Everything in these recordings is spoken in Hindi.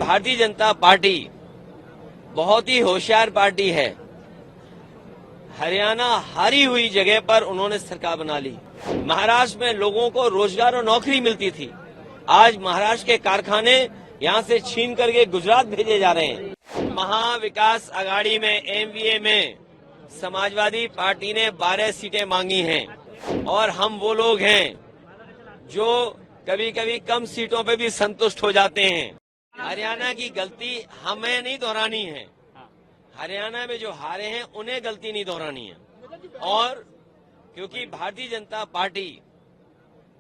भारतीय जनता पार्टी बहुत ही होशियार पार्टी है। हरियाणा हारी हुई जगह पर उन्होंने सरकार बना ली। महाराष्ट्र में लोगों को रोजगार और नौकरी मिलती थी, आज महाराष्ट्र के कारखाने यहां से छीन करके गुजरात भेजे जा रहे हैं। महाविकास आघाड़ी में एमवीए में समाजवादी पार्टी ने 12 सीटें मांगी हैं और हम वो लोग हैं जो कभी कभी कम सीटों पे भी संतुष्ट हो जाते हैं। हरियाणा की गलती हमें नहीं दोहरानी है, हरियाणा में जो हारे हैं उन्हें गलती नहीं दोहरानी है। और क्योंकि भारतीय जनता पार्टी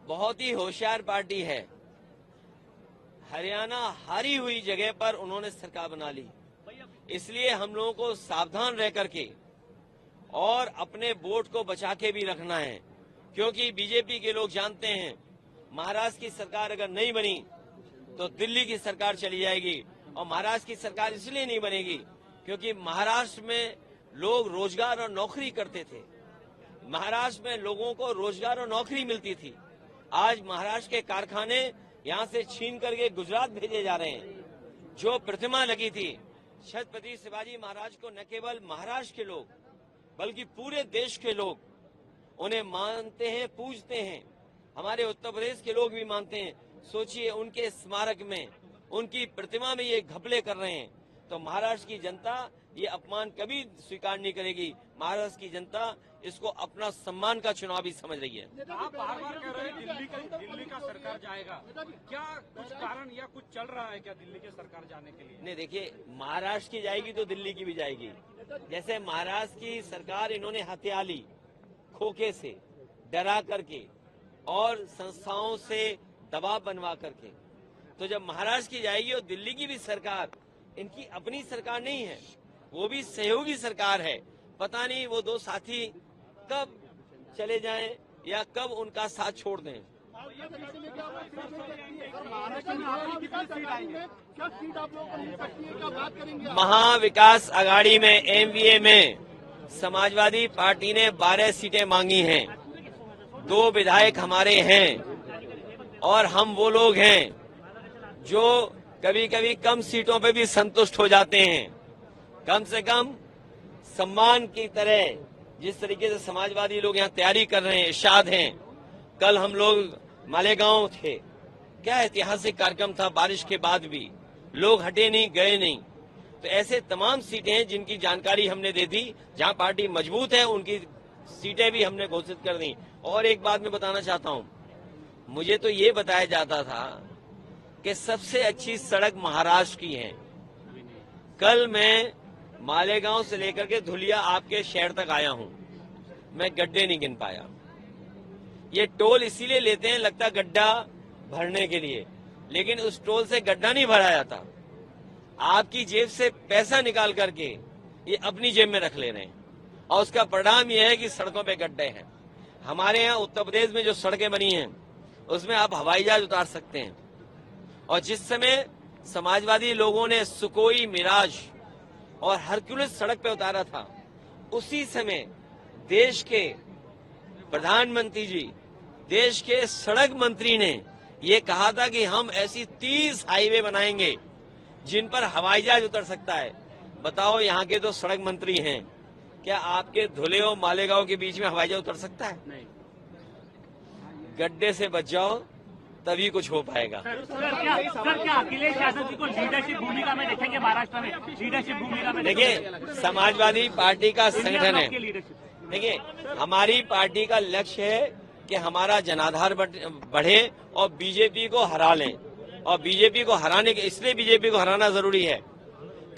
बहुत ही होशियार पार्टी है, हरियाणा हारी हुई जगह पर उन्होंने सरकार बना ली, इसलिए हम लोगों को सावधान रह करके और अपने वोट को बचा के भी रखना है। क्योंकि बीजेपी के लोग जानते हैं महाराष्ट्र की सरकार अगर नहीं बनी तो दिल्ली की सरकार चली जाएगी, और महाराष्ट्र की सरकार इसलिए नहीं बनेगी क्योंकि महाराष्ट्र में लोग रोजगार और नौकरी करते थे, महाराष्ट्र में लोगों को रोजगार और नौकरी मिलती थी, आज महाराष्ट्र के कारखाने यहां से छीन करके गुजरात भेजे जा रहे हैं। जो प्रतिमा लगी थी छत्रपति शिवाजी महाराज को न केवल महाराष्ट्र के लोग बल्कि पूरे देश के लोग उन्हें मानते हैं, पूजते हैं, हमारे उत्तर प्रदेश के लोग भी मानते हैं। सोचिए उनके स्मारक में, उनकी प्रतिमा में ये घपले कर रहे हैं, तो महाराष्ट्र की जनता ये अपमान कभी स्वीकार नहीं करेगी। महाराष्ट्र की जनता इसको अपना सम्मान का चुनाव भी समझ रही है। आप बार बार कह रहे हैं दिल्ली का सरकार जाएगा, क्या कुछ कारण या कुछ चल रहा है क्या दिल्ली के सरकार जाने के लिए? नहीं, देखिए महाराष्ट्र की जाएगी तो दिल्ली की भी जाएगी। जैसे महाराष्ट्र की सरकार इन्होंने हत्या ली खोखे से, डरा करके और संस्थाओं से दबाव बनवा करके, तो जब महाराष्ट्र की जाएगी और दिल्ली की भी सरकार, इनकी अपनी सरकार नहीं है, वो भी सहयोगी सरकार है। पता नहीं वो दो साथी कब चले जाएं या कब उनका साथ छोड़ दें। महाविकास आघाड़ी में एमवीए में समाजवादी पार्टी ने 12 सीटें मांगी हैं, 2 विधायक हमारे हैं और हम वो लोग हैं जो कभी कभी कम सीटों पे भी संतुष्ट हो जाते हैं। कम से कम सम्मान की तरह जिस तरीके से समाजवादी लोग यहाँ तैयारी कर रहे हैं, इरशाद हैं। कल हम लोग मालेगांव थे, क्या ऐतिहासिक कार्यक्रम था, बारिश के बाद भी लोग हटे नहीं, गए नहीं। तो ऐसे तमाम सीटें हैं जिनकी जानकारी हमने दे दी, जहां पार्टी मजबूत है उनकी सीटें भी हमने घोषित कर दी। और एक बात मैं बताना चाहता हूं, मुझे तो ये बताया जाता था कि सबसे अच्छी सड़क महाराष्ट्र की है। कल मैं मालेगांव से लेकर के धुलिया आपके शहर तक आया हूं, मैं गड्ढे नहीं गिन पाया। ये टोल इसीलिए लेते हैं, लगता गड्ढा भरने के लिए, लेकिन उस टोल से गड्ढा नहीं भरा जाता। आपकी जेब से पैसा निकाल करके ये अपनी जेब में रख ले रहे हैं, और उसका परिणाम यह है कि सड़कों पे गड्ढे हैं। हमारे यहाँ उत्तर प्रदेश में जो सड़कें बनी हैं उसमें आप हवाई जहाज उतार सकते हैं, और जिस समय समाजवादी लोगों ने सुकोई, मिराज और हरक्यूलिस सड़क पे उतारा था, उसी समय देश के प्रधानमंत्री जी, देश के सड़क मंत्री ने ये कहा था कि हम ऐसी 30 हाईवे बनाएंगे जिन पर हवाई जहाज उतर सकता है। बताओ, यहाँ के तो सड़क मंत्री हैं, क्या आपके धुले और मालेगांव के बीच में हवाई जहाज उतर सकता है? नहीं। गड्ढे से बच जाओ तभी कुछ हो पाएगा। सर क्या अखिलेश यादव जी को लीडरशिप भूमिका में देखेंगे महाराष्ट्र में? लीडरशिप भूमिका में देखिए, समाजवादी पार्टी का संगठन है। देखिए, हमारी पार्टी का लक्ष्य है कि हमारा जनाधार बढ़े और बीजेपी को हरा लें। और बीजेपी को हराने के, इसलिए बीजेपी को हराना जरूरी है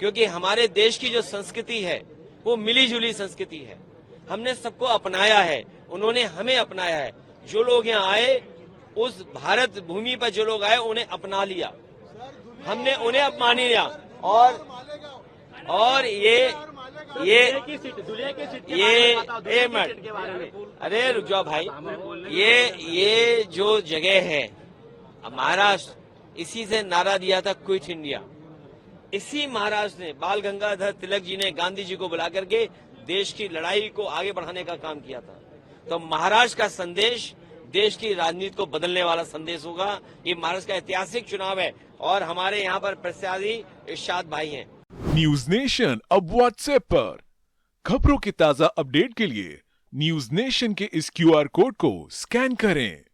क्योंकि हमारे देश की जो संस्कृति है वो मिली जुली संस्कृति है। हमने सबको अपनाया है, उन्होंने हमें अपनाया है। जो लोग यहाँ आए, उस भारत भूमि पर जो लोग आए उन्हें अपना लिया, हमने उन्हें अपना लिया। और ये अरे रुक जाओ भाई, ये जो जगह है महाराष्ट्र, इसी से नारा दिया था क्विट इंडिया। इसी महाराष्ट्र ने, बाल गंगाधर तिलक जी ने गांधी जी को बुला करके देश की लड़ाई को आगे बढ़ाने का काम किया था। तो महाराष्ट्र का संदेश देश की राजनीति को बदलने वाला संदेश होगा। ये महाराष्ट्र का ऐतिहासिक चुनाव है, और हमारे यहाँ पर प्रत्याशी इरशाद भाई हैं। न्यूज नेशन अब व्हाट्सएप पर खबरों के ताजा अपडेट के लिए न्यूज नेशन के इस QR कोड को स्कैन करें।